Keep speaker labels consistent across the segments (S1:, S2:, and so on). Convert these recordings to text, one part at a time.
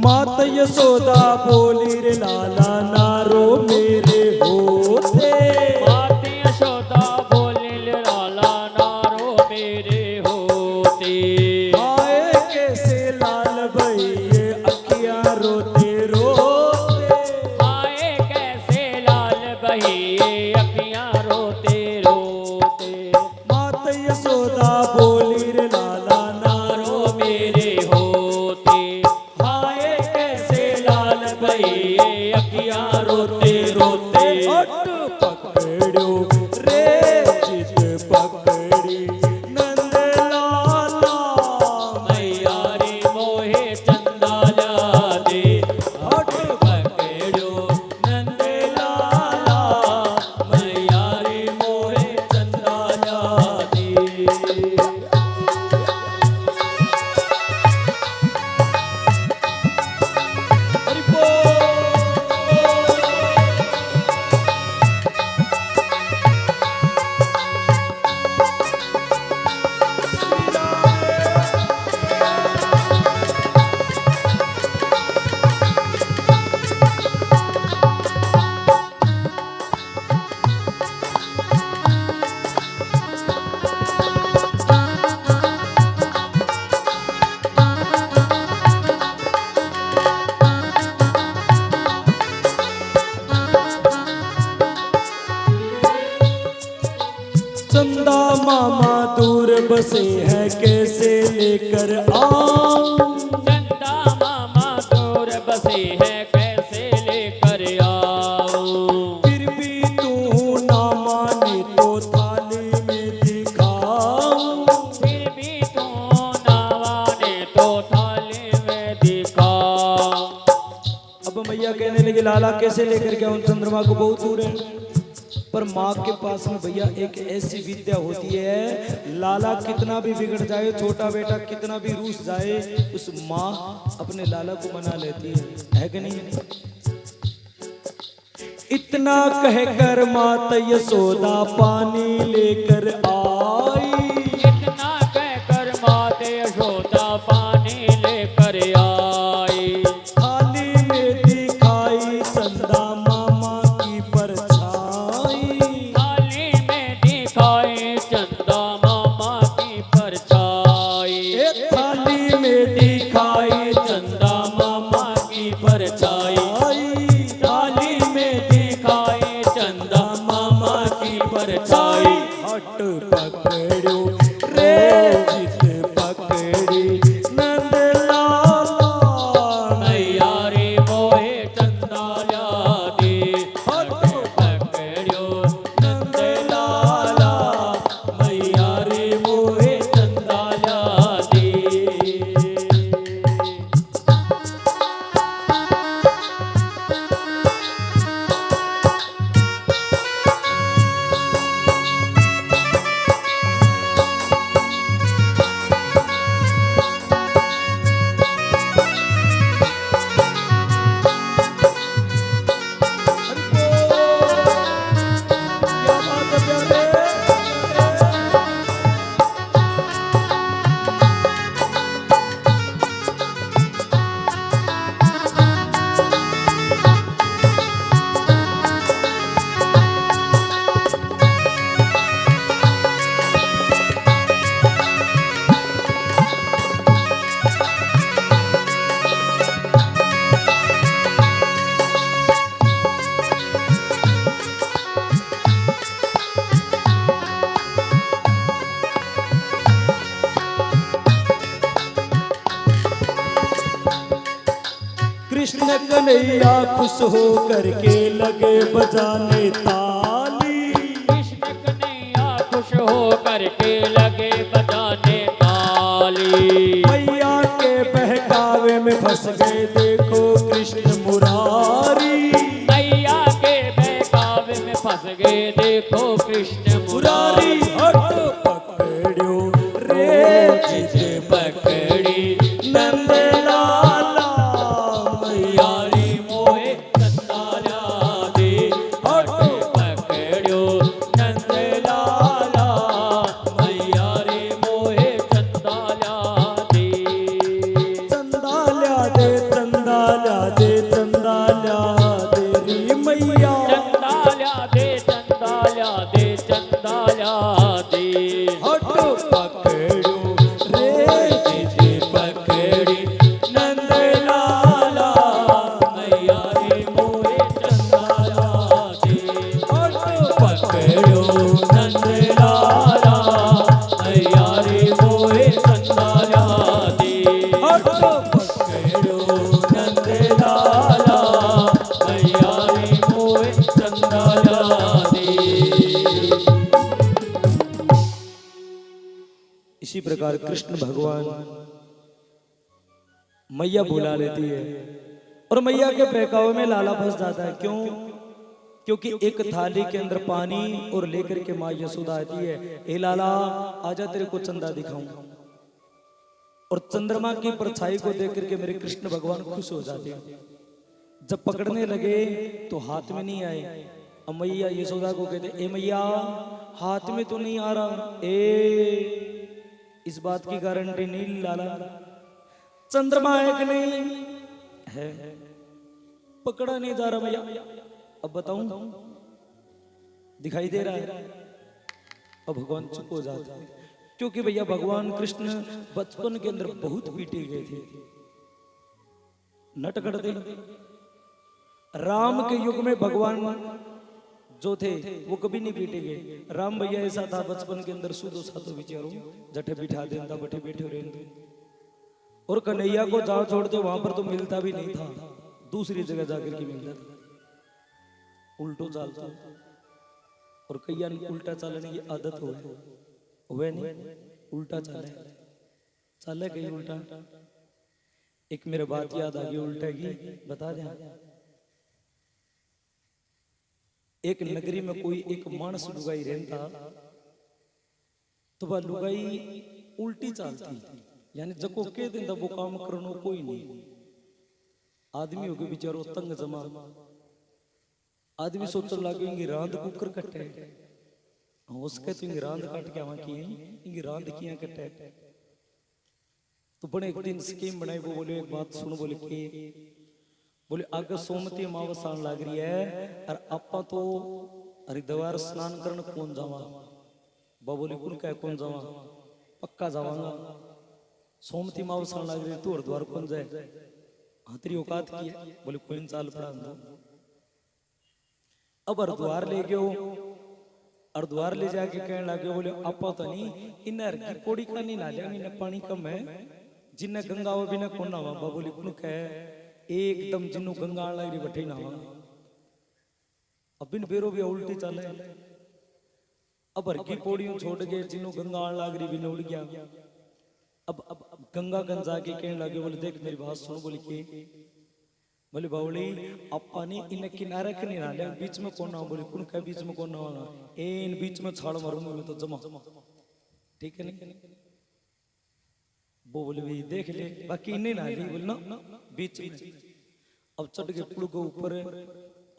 S1: मात यशोदा बोली रे लाला नारो मेरे होते।
S2: मात यशोदा बोली रे लाला नारो मेरे होते।
S1: आए कैसे लाल भैये अखियां रोते रोते।
S2: आए कैसे लाल भैये अखियां रोते रोते।
S1: मात यशोदा बोली रे लाला नारो
S2: मेरे होते। भैये अखियां रोते रोते।
S1: हट पकड़ो रे जिद पकड़ी नंद लाला
S2: मैया रे मोहे चंदा ला दे।
S1: हट
S2: पकड़ो नंद लाला मैया रे मोहे चंदा ला दे।
S1: चंदा मामा दूर बसे हैं कैसे लेकर आऊं।
S2: चंदा मामा दूर बसे हैं कैसे लेकर आऊं।
S1: फिर भी तू ना माने तो थाली में दिखाऊं।
S2: फिर भी तू ना माने तो थाली में दिखाऊं।
S1: अब मैया कहने लगी लाला कैसे लेकर के आऊं, चंद्रमा को बहुत दूर है। पर माँ के पास में भैया एक ऐसी विद्या होती है, लाला कितना भी बिगड़ जाए, छोटा बेटा कितना भी रूठ जाए, उस माँ अपने लाला को मना लेती है कि नहीं। इतना कहकर मात यशोदा पानी लेकर आई।
S2: इतना कहकर मात यशोदा पानी लेकर आई।
S1: थाली में दिखाई चंदा मामा की परछाई।
S2: थाली में दिखाई चंदा मामा की परछाई।
S1: थाली में दिखाई
S2: चंदा मामा की परछाई। थाली में दिखाई चंदा मामा की परछाई।
S1: हट पकड़ कृष्ण कन्हैया खुश हो करके लगे बजाने ताली।
S2: कृष्ण कन्हैया खुश हो करके लगे बजाने ताली।
S1: मैया के बहकावे में फंस गए देखो कृष्ण मुरारी।
S2: मैया के बहकावे में फंस गए देखो कृष्ण
S1: मुरारी
S2: मुरारी।
S1: हट पकड़ो रे जिद पकड़ी नंद लाला। मैया
S2: यारी मोहे संताला दे हट पकड़ो नंद लाला। मैया रे मोहे संताला दे।
S1: चंदाल्या दे चंदाल्या दे चंदाल्या दे री मैया।
S2: चंदाल्या दे चंदाल्या दे चंदाल्या दे।
S1: हट पकड़ो रे जिद पकड़ी नंद लाला।
S2: मैया रे मोहे चंदाला दे
S1: हट
S2: पकड़ो नंद लाला। मैया रे मोहे संताला दे
S1: हट
S2: पकड़ो नंद लाला। मैया रे मोहे संताला दे।
S1: इसी प्रकार कृष्ण भगवान मैया बुला लेती है और मैया के बहकावे में लाला फंस जाता है। क्यों? क्योंकि एक थाली के अंदर पानी और लेकर के माँ यशोदा आती है, ए लाला आजा तेरे को चंदा दिखाऊं। और चंद्रमा की परछाई को देख करके मेरे कृष्ण भगवान खुश हो जाते हैं। जब पकड़ने लगे तो हाथ में नहीं आए। अब मैया यशोदा को कहते, ए मैया हाथ में तो नहीं आ रहा। ए इस बात की गारंटी नहीं लाला, चंद्रमा है कि नहीं है, पकड़ा नहीं जा रहा भैया। अब बताऊं दिखाई दे रहा है। अब भगवान चुप हो जाते हैं, क्योंकि भैया भगवान कृष्ण बचपन के अंदर बहुत पीटे गए थे, नट करते। राम के युग में भगवान जो थे वो कभी नहीं पीटे गए। राम भैया ऐसा था बचपन के अंदर सुधो सातो विचारो जठे बिठा देता बठे बैठे रहते। और कन्हैया को जहां छोड़ते वहां पर तो मिलता भी नहीं था, दूसरी जगह जाकर के मिलता था। उल्टो चालता और कैया उल्टा चलने की आदत हो वह नहीं उल्टा चाले कहीं उल्टा। एक मेरे बात याद आ गई उल्टा की, बता दें। एक नगरी में कोई एक मानस लुगाई रहता, तो वह लुगाई उल्टी चालती, यानी जको कह देता वो काम करनो कोई नहीं। आदमी हो गए बेचारो तंग जमा। आदमी सोचने लगे इंगी रांद कुकर कटे, उसके तो इंगी रांद काट के आवा की इंगी रांद किया कटे। तो बड़े एक दिन स्कीम बनाई। वो बोले एक बात सुनो, बोले कि बोले आगे सोमती अमावस आने लग रही है और आपा तो हरिद्वार स्नान करने कौन जावा। बा बोले कौन कह कौन जावा, पक्का जावांगा। सोमती अमावस आने लग रही है, तू हरिद्वार कौन जाए, हाँ तेरी औकात की है। बोले कोई चाल पड़ा दो। अब हरिद्वार ले गयो, हरिद्वार ले जाके कहने लगे बोले आपा तो नहीं इन्हें की पौड़ी का नहीं नालिया, इन्हें पानी कम है, जिन्हें गंगा वो भी ना कौन नावा। बा बोले कौन कह एकदम जिन्नू गंगा लग रही बठे ना। अब बिन बेरो भी उल्टी चले। अब हर की पौड़ियों छोड़ के जिन्नू गंगा लग रही बिन उड़ गया। अब गंगा गंज जाके कहने लगे बोले देख मेरी बात सुनो। बोले के बोले बावली अपा ने इन किनारे के नहीं नाले बीच में कौन ना। बोले कौन का बीच में कौन ना होना, इन बीच में छाड़ मारूंगा मैं तो जमा। ठीक है नहीं? वो बोले भाई देख ले बाकी इन्हें ना ली। बोले ना बीच में। अब चढ़ के पुल के ऊपर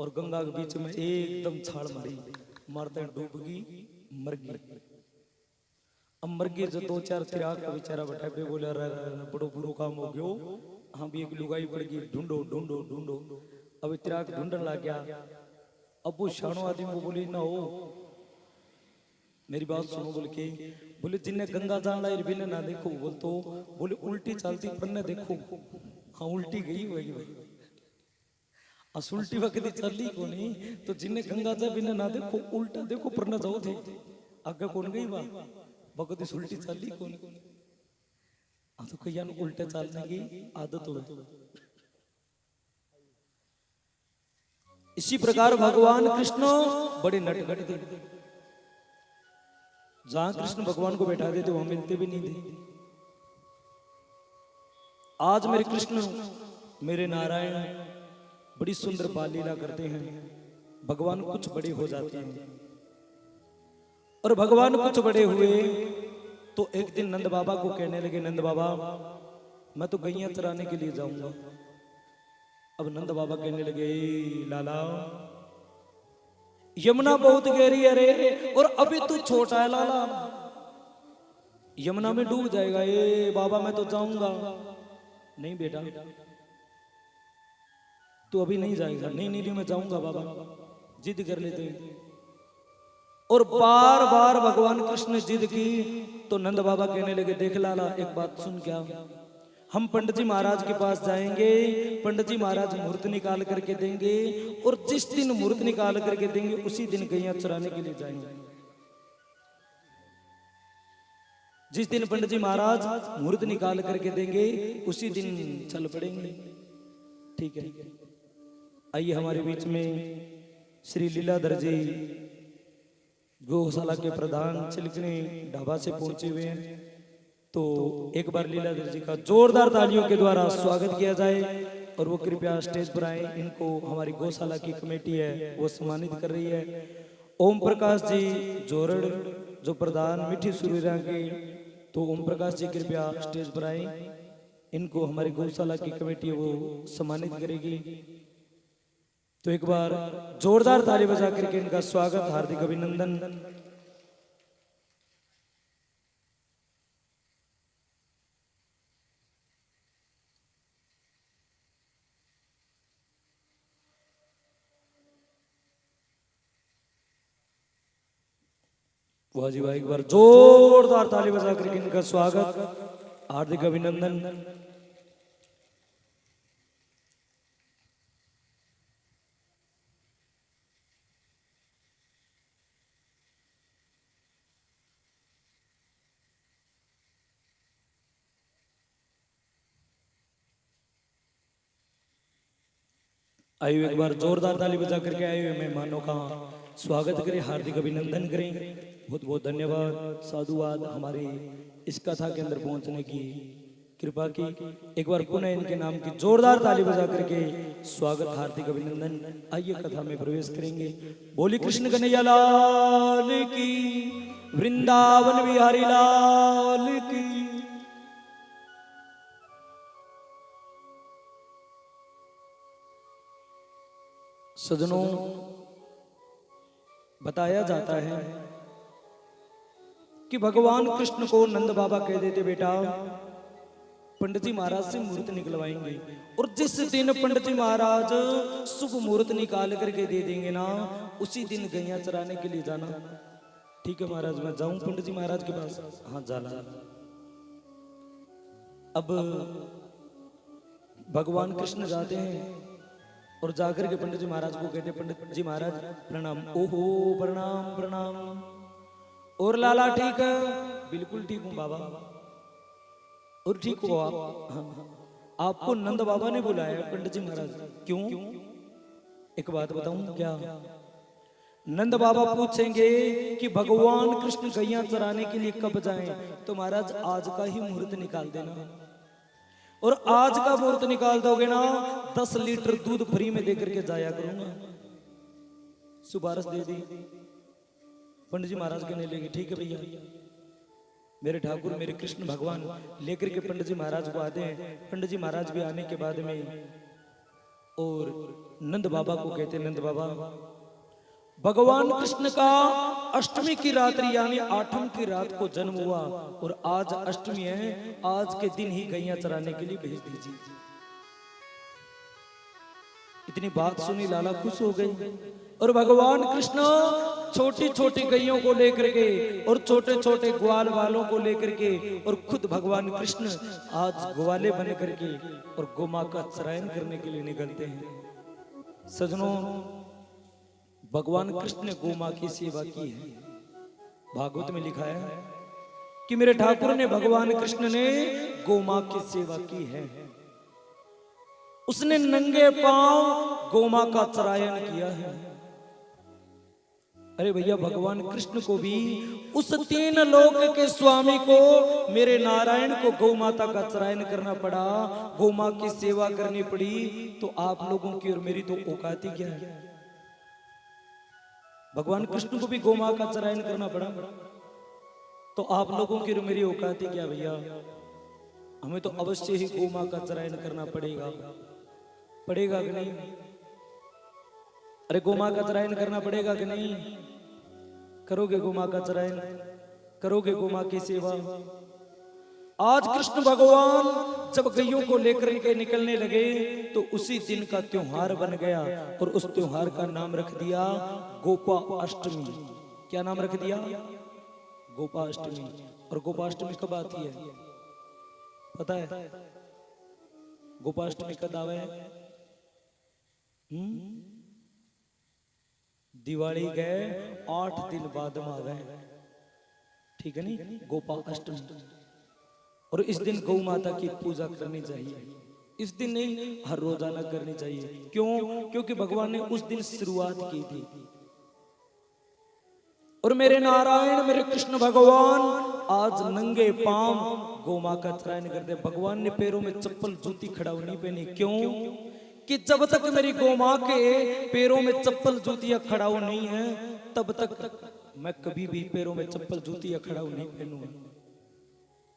S1: और गंगा के बीच में एकदम छाड़ मारी, मारते डूब गई मर गई। अब मर गई जो दो चार तिराग का बेचारा बैठा पे बोले बड़ो बुरो काम हो गयो, हाँ भी एक लुगाई पड़ गई, ढूंढो ढूंढो ढूंढो। अब तिराग ढूंढने लग गया। अब वो शानो आदमी वो बोली ना हो मेरी बात सुनो। बोल के बोले जिन्हें गंगा जान लाई बिना ना देखो। बोल तो बोले उल्टी चलती पर न देखो, हाँ उल्टी गई होगी भाई। उल्टी वक्त चली को नहीं तो जिन्हें गंगा जा बिना ना देखो उल्टा देखो पर न जाओ थे आगे कौन गई बा भगत उल्टी चली कौन। हाँ तो कहीं उल्टे चलने की आदत हो। इसी प्रकार भगवान कृष्ण बड़े नटखट थे। जहां कृष्ण भगवान को बैठा देते वहां मिलते भी नहीं थे। आज मेरे कृष्ण मेरे नारायण बड़ी सुंदर बाल लीला करते हैं। भगवान कुछ बड़े हो जाते हैं और भगवान कुछ बड़े हुए तो एक दिन नंद बाबा को कहने लगे, नंद बाबा मैं तो गैया चराने के लिए जाऊंगा। अब नंद बाबा कहने लगे, लाला यमुना बहुत गहरी है रे, और अभी तू छोटा है लाला, यमुना में डूब जाएगा। ए बाबा मैं तो जाऊंगा। नहीं बेटा तू अभी नहीं जाएगा। नहीं नहीं मैं जाऊंगा बाबा, जिद कर लेते हैं। और बार बार भगवान कृष्ण ने जिद की तो नंद बाबा कहने लगे, देख लाला एक बात सुन, क्या हम पंडित जी महाराज के पास जाएंगे, पंडित जी महाराज मुहूर्त निकाल करके देंगे, और जिस दिन मुहूर्त निकाल करके देंगे उसी दिन गैया चराने के लिए जाएंगे। जिस दिन पंडित जी महाराज मुहूर्त निकाल करके देंगे उसी दिन चल पड़ेंगे। ठीक है, आइए हमारे बीच में श्री लीलाधर जी गौशाला के प्रधान चिलकनी ढाबा से पहुंचे हुए हैं। तो एक बार लीलाधर जी का जोरदार तालियों के द्वारा स्वागत किया जाए और वो कृपया स्टेज पर आए। इनको हमारी गौशाला की कमेटी है वो सम्मानित कर रही है। ओम प्रकाश जी जोरड़ जो प्रधान मिठी सुरीरा के, तो ओम प्रकाश जी कृपया स्टेज पर आए। इनको हमारी गौशाला की कमेटी वो सम्मानित करेगी। तो एक बार जोरदार ताली बजा करके इनका स्वागत, हार्दिक अभिनंदन। वाह जी वाह, एक बार जोरदार ताली बजा करके इनका स्वागत, हार्दिक अभिनंदन। आइए एक बार जोरदार ताली बजा करके आए हुए मेहमानों का स्वागत करें, हार्दिक अभिनंदन करें। बहुत बहुत धन्यवाद, साधुवाद हमारे इस कथा के अंदर पहुंचने की कृपा की। एक बार पुनः इनके नाम की जोरदार ताली बजा करके स्वागत, हार्दिक अभिनंदन। आइए कथा में प्रवेश करेंगे। बोली कृष्ण कन्हैया लाल की, वृंदावन बिहारी लाल की। सजनों, बताया जाता है कि भगवान कृष्ण को नंद बाबा कह देते, बेटा पंडित जी महाराज से मुहूर्त निकलवाएंगे, और जिस दिन पंडित जी महाराज शुभ मुहूर्त निकाल करके दे देंगे ना, उसी दिन गैया चराने के लिए जाना। ठीक है महाराज, मैं जाऊं पंडित जी महाराज के पास? हाँ जाला। अब भगवान कृष्ण जाते हैं और जाकर के पंडित जी महाराज को कहते, पंडित जी महाराज प्रणाम। ओहो प्रणाम प्रणाम। और लाला ठीक है? बिल्कुल ठीक हूँ बाबा। और ठीक हो आप? हाँ। आपको नंद बाबा ने बुलाया पंडित जी महाराज? क्यों? एक बात बताऊं क्या? नंद बाबा पूछेंगे कि भगवान कृष्ण गैया चराने के लिए कब जाएं? तो महाराज आज का ही मुहूर्त निकाल देना, और आज का मुहूर्त निकाल दोगे ना 10 लीटर दूध फ्री में देकर के जाया करूंगा। सुबारस दे दी। पंडित जी महाराज कहने लगे, ठीक है भैया। मेरे ठाकुर मेरे कृष्ण भगवान लेकर के पंडित जी महाराज को आते हैं। पंडित जी महाराज भी आने के बाद में और नंद बाबा को कहते, नंद बाबा भगवान कृष्ण का अष्टमी की रात्रि यानी 8वीं की रात को जन्म हुआ, और आज अष्टमी है, आज के दिन ही गैया चराने के लिए भेज दीजिए। इतनी बात सुनी लाला खुश हो गई, और भगवान कृष्ण छोटी छोटी गैयों को लेकर के और छोटे छोटे ग्वाल वालों को लेकर के, और खुद भगवान कृष्ण आज ग्वाले बन करके और गोमा का चरायन करने के लिए निकलते हैं। सजनों, भगवान कृष्ण ने गोमा की सेवा की है। भागवत में लिखा है कि मेरे ठाकुर ने भगवान कृष्ण ने गोमा की सेवा की है। उसने नंगे पांव गोमा का चरायन किया है। अरे भैया, भगवान कृष्ण को भी उस 3 लोक के स्वामी को, मेरे नारायण को गौ माता का चरायन करना पड़ा, गौ मां की सेवा करनी पड़ी, तो आप लोगों की और मेरी तो औकात ही क्या है। भगवान कृष्ण को भी गौ मां का चरायन करना पड़ा, तो आप लोगों की और मेरी औकात ही क्या भैया। हमें तो अवश्य ही गौ मां का चरायन करना पड़ेगा। पड़ेगा कि नहीं? अरे गौ मां का चरायन करना पड़ेगा कि नहीं? करोगे गौ मां का चरायन? करोगे गौ मां की सेवा? आज कृष्ण भगवान जब गैयों को लेकर के निकलने लगे तो उसी दिन का त्योहार बन गया और उस त्योहार का नाम रख दिया गोपा अष्टमी। क्या नाम रख दिया? गोपा अष्टमी। और गोपा अष्टमी कब आती है पता है? गोपा अष्टमी कब आवे? दिवाली गए 8 दिन बाद में आ गए, ठीक है नहीं? गोपा अष्टमी। और इस दिन गौ माता की पूजा करनी चाहिए। इस दिन नहीं, हर रोजाना करनी चाहिए। क्यों? क्योंकि भगवान ने उस दिन शुरुआत की थी। और मेरे नारायण, मेरे कृष्ण भगवान आज नंगे पांव गौ मां का चरायन करते। भगवान ने पैरों में चप्पल जूती खड़ाऊ नहीं पहनी। क्यों? कि जब तक मेरी गौ मां के पैरों में चप्पल जूतियां खड़ाऊ नहीं है, तब तक मैं कभी भी पैरों में चप्पल जूतियां खड़ाऊ नहीं पहनूंगा।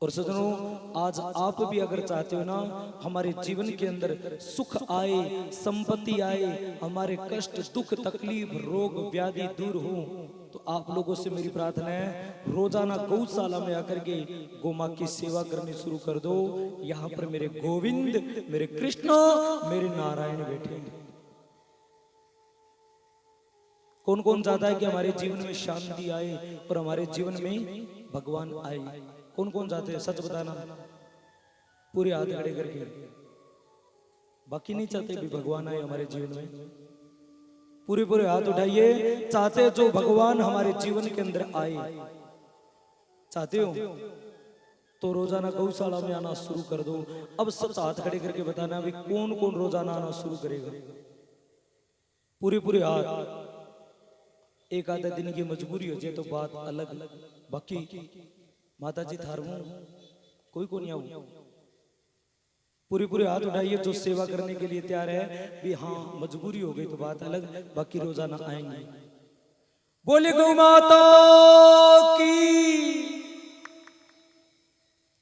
S1: और सजनों, आज आप भी अगर चाहते हो ना हमारे जीवन के अंदर सुख आए, संपत्ति आए, हमारे कष्ट, दुख, तकलीफ, रोग, व्याधि दूर हो, तो आप लोगों से मेरी प्रार्थना है, रोजाना गौशाला में आकर के गौ मां की सेवा करनी शुरू कर दो। यहाँ पर मेरे गोविंद, मेरे कृष्ण, मेरे नारायण बैठे हैं। कौन कौन चाहता है कि हमारे जीवन में शांति आए और हमारे जीवन में भगवान आए? कौन कौन चाहते हैं? सच बताना, पूरे हाथ खड़े करके। बाकी नहीं चाहते भी भगवान आए हमारे जीवन में? पूरे पूरे हाथ उठाइए। चाहते जो भगवान हमारे जीवन के अंदर आए, चाहते हो तो रोजाना गौशाला में आना शुरू कर दो। अब सब हाथ खड़े करके बताना अभी कौन कौन रोजाना आना शुरू करेगा। पूरे पूरे हाथ। एक आधा दिन की मजबूरी हो जाए तो बात अलग, बाकी माता जी थारमू कोई को नहीं आऊ। पूरे पूरे हाथ उठाइए जो सेवा करने के लिए तैयार है भी। हाँ, मजबूरी हो गई तो बात अलग, बाकी रोजाना आएंगे। बोले गौ माता की।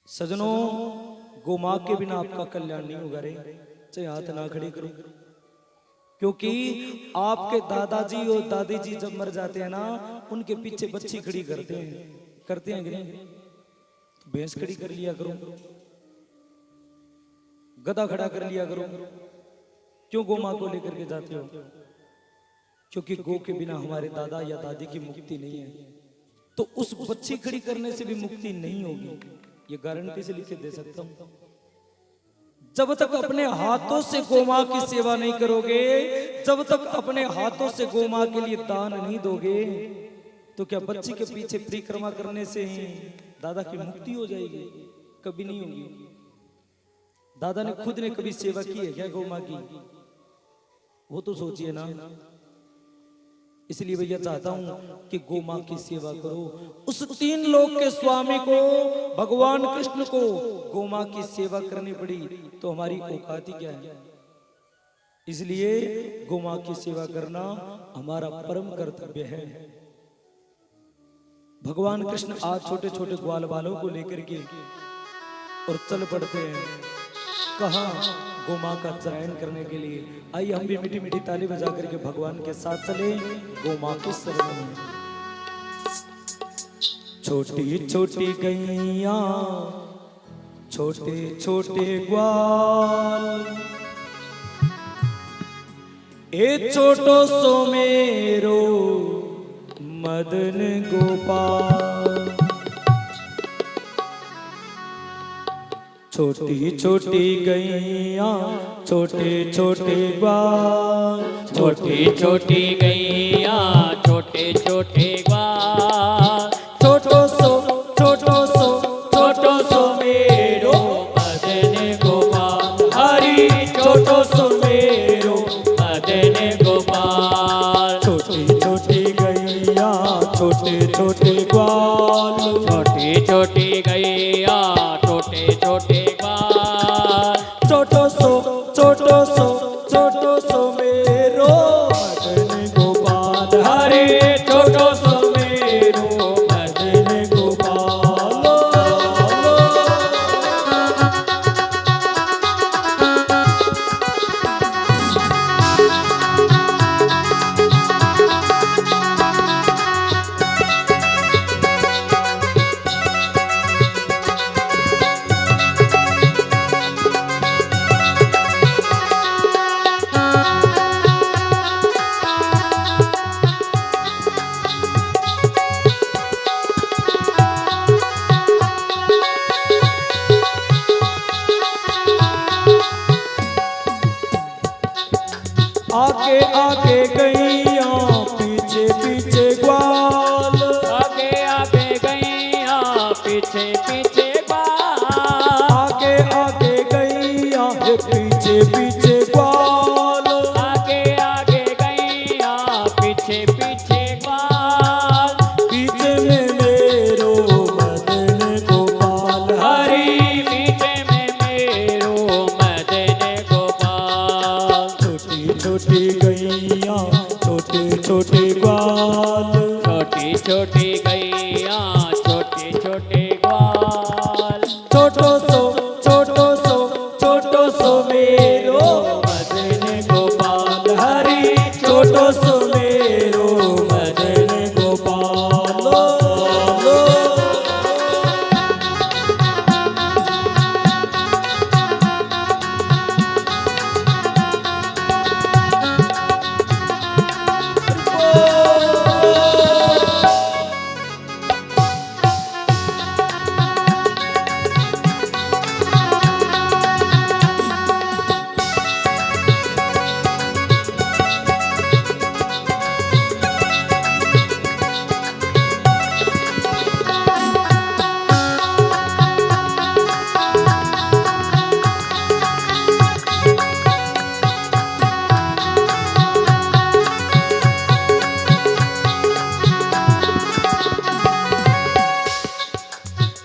S1: सजनों, गौ मां के बिना आपका कल्याण नहीं होगा रे। चाहे हाथ ना खड़े करो, क्योंकि आपके दादाजी और दादी जी जब मर जाते हैं ना, उनके पीछे बच्ची खड़ी करते हैं कि नहीं? तो भैंस खड़ी कर लिया करो, गधा खड़ा कर लिया करो। क्यों गौ मां को लेकर के जाते हो? क्योंकि गौ के बिना हमारे दादा या दादी की मुक्ति नहीं है। तो उस बच्ची खड़ी करने से भी मुक्ति नहीं होगी, ये गारंटी से लिख के दे सकता हूं। जब तक अपने हाथों से गौ मां की सेवा नहीं करोगे, जब तक अपने हाथों से गौ मां के लिए दान नहीं दोगे, तो क्या बच्ची के पीछे परिक्रमा करने से ही दादा की मुक्ति हो जाएगी? कभी नहीं होगी। दादा ने खुद ने कभी सेवा की है क्या गौ मां की? वो तो सोचिए ना। इसलिए भैया चाहता हूं कि गौ मां की सेवा करो। उस 3 लोक के स्वामी को, भगवान कृष्ण को गौ मां की सेवा करनी पड़ी, तो हमारी औकात ही क्या है? इसलिए गौ मां की सेवा करना हमारा परम कर्तव्य है। भगवान कृष्ण आज छोटे छोटे ग्वाल बालों को लेकर के और चल पड़ते हैं कहाँ? गौ मां का चरायन करने के लिए। आइए हम भी मीठी मीठी ताली बजा करके भगवान के साथ चले गौ मां के शरण में। छोटी छोटी गैया, छोटे छोटे ग्वाल, ए छोटो सो मेरो मदन गोपाल। छोटी छोटी गैया, छोटे छोटे ग्वाल,
S2: छोटी छोटी गैया, छोटे छोटे ग्वाल,
S1: छोटो सो
S2: छोटो सो मेरो मदन गोपाल।
S1: हरी छोटो सो मेरो
S2: मदन गोपाल।
S1: छोटी छोटी गैया छोटे छोटे ग्वाल,
S2: छोटी छोटी गैया छोटे छोटे ग्वाल।
S1: छोटो सो मेरो मदन गोपाल।
S2: हरे छोटो सो मेरो
S1: मदन गोपाल। आगे आगे गैया पीछे पीछे ग्वाल,
S2: आगे आगे गैया पीछे पीछे ग्वाल।
S1: आगे आगे गैया पीछे पीछे ग्वाल।
S2: आगे आगे गैया पीछे पीछे ग्वाल।
S1: पीछे में मेरो मदन गोपाल।
S2: हरी पीछे में मेरो मदन गोपाल।
S1: छोटी छोटी गैया छोटे छोटे ग्वाल,
S2: छोटी छोटी गैया छोटे छोटे ग्वाल।
S1: छोटो सो मेरो मदन गोपाल। हरी छोटो सो मेरो मदन गोपाल।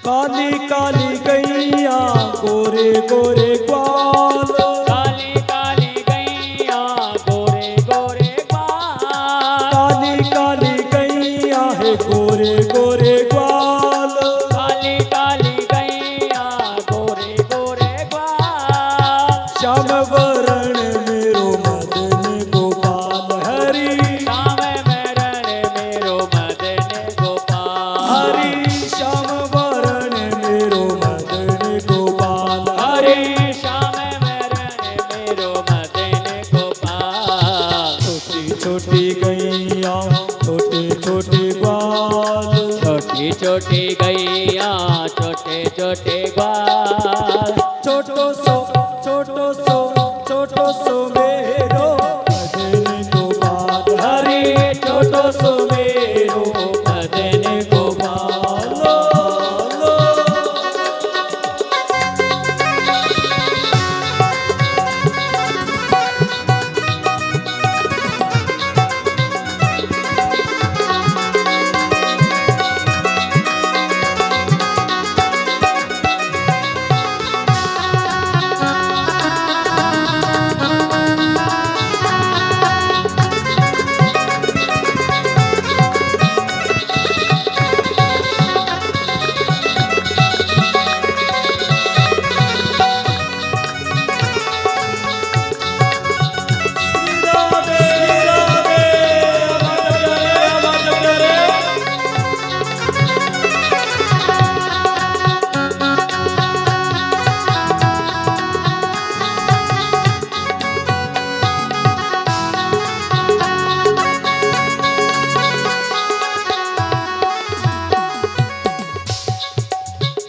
S1: काली काली गैया गोरे गोरे ग्वाल,
S2: काली काली गैया गोरे गोरे ग्वाल।
S1: काली काली गैया है गोरे गोरे ग्वाल।
S2: काली काली गैया गोरे गोरे ग्वाल।
S1: श्याम वरण मेरो मदन गोपाल। हरी
S2: श्याम वरण मेरो मदन गोपाल।
S1: हरी श्याम वरण मेरो मदन गोपाल।
S2: हरी श्याम वरण मेरो मदन गोपाल।
S1: छोटी छोटी गैया छोटे छोटे ग्वाल,
S2: छोटी छोटी गैया छोटे छोटे ग्वाल।
S1: छोटो सो मेरो मदन गोपाल। हरी छोटो सो मेरो मदन गोपाल।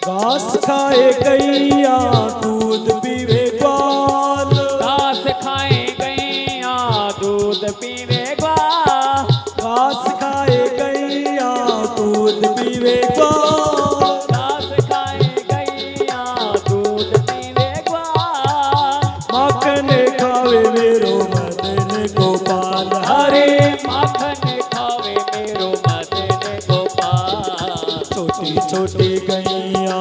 S1: घास खाए गैया दूध पीवे ग्वाल,
S2: घास खाए गैया दूध पीवे ग्वाल।
S1: घास खाए गैया दूध पीवे ग्वाल।
S2: घास खाए गैया दूध पीवे ग्वाल।
S1: माखन खावे छोटी गैया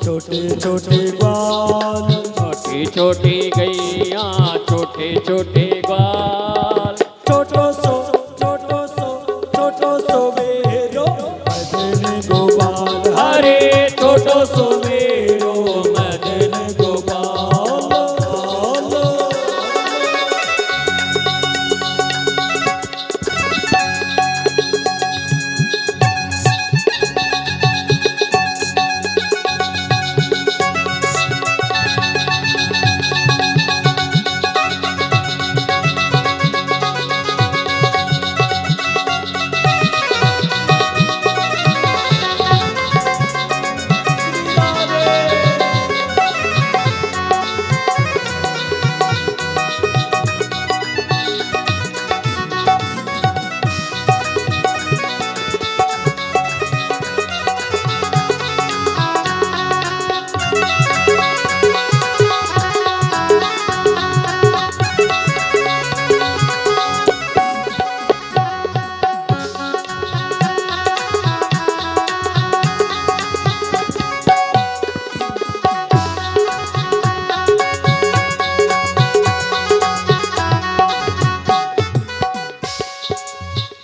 S1: छोटे छोटे ग्वाल,
S2: छोटी छोटी गैया छोटे छोटे ग्वाल,
S1: छोटो सो मेरो मदन गोपाल,
S2: हरे छोटो सो मेरो मदन गोपाल।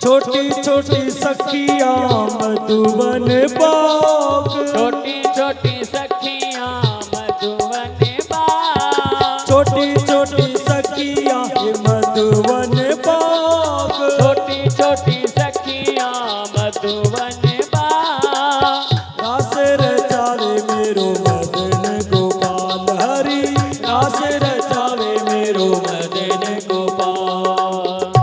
S1: छोटी छोटी सखियां मधुबन बाग,
S2: छोटी छोटी सखियां मधुबन बाग,
S1: छोटी छोटी सखियां मधुबन बाग,
S2: छोटी छोटी सखियां मधुबन बाग।
S1: रास रचावे मेरो मदन गोपाल हरि, रास रचावे मेरो मदन गोपाल।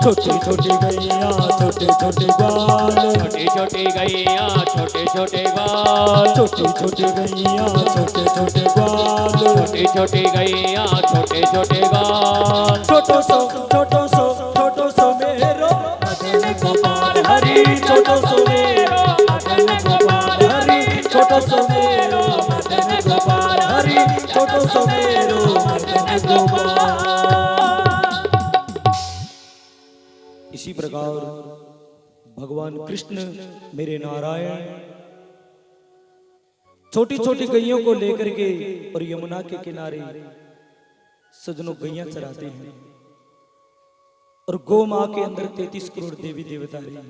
S1: छोटी छोटी गैया छोटे छोटे ग्वाल,
S2: छोटी छोटी गैया छोटे छोटे ग्वाल,
S1: छोटी छोटी गैया छोटे छोटे ग्वाल,
S2: छोटी छोटी गैया छोटे छोटे ग्वाल।
S1: छोटो सो मेरो मदन गोपाल हरि, छोटो सो मेरो मदन गोपाल हरि, छोटो सो मेरो मदन गोपाल हरि, छोटो सो मेरो मदन गोपाल। इसी प्रकार भगवान कृष्ण मेरे नारायण छोटी छोटी गैयों को लेकर के और यमुना के किनारे सजनों गैया चराते हैं और गौ मां के अंदर 33 करोड़ देवी देवता हैं।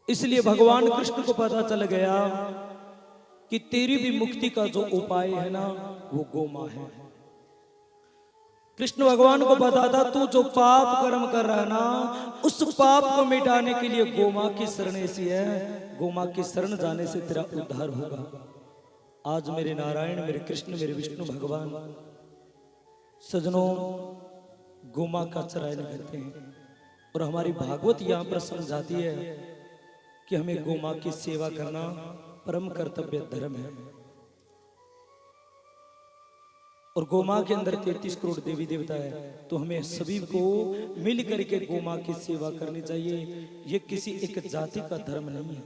S1: इसलिए भगवान कृष्ण को पता चल गया कि तेरी भी मुक्ति का जो उपाय है ना वो गौ मां है। कृष्ण भगवान को पता था तू जो पाप कर्म कर रहा है ना उस पाप को मिटाने के लिए गौ मां की शरण ऐसी है, गौ मां की शरण जाने से तेरा उद्धार होगा। आज मेरे नारायण मेरे कृष्ण मेरे विष्णु भगवान सजनों गौ मां का चरायन करते हैं और हमारी भागवत यहाँ पर समझाती है कि हमें गौ मां की सेवा करना परम कर्तव्य धर्म है। और गौ मां के अंदर 33 करोड़ देवी देवता है तो हमें सभी को मिल करके गौ मां की सेवा करनी चाहिए। ये किसी एक जाति का धर्म नहीं है,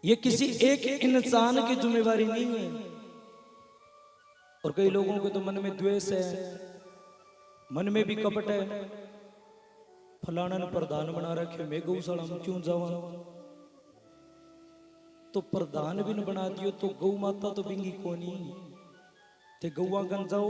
S1: ये किसी एक इंसान की जिम्मेवारी नहीं है। और कई लोगों के तो मन में द्वेष है, मन में भी कपट है। फलाना ने प्रधान बना रखे, मैं गौशाला में क्यों जाऊं? तो प्रधान भी न बना दियो तो गौ माता तो बिंगी कोनी ते गौवा गन जाओ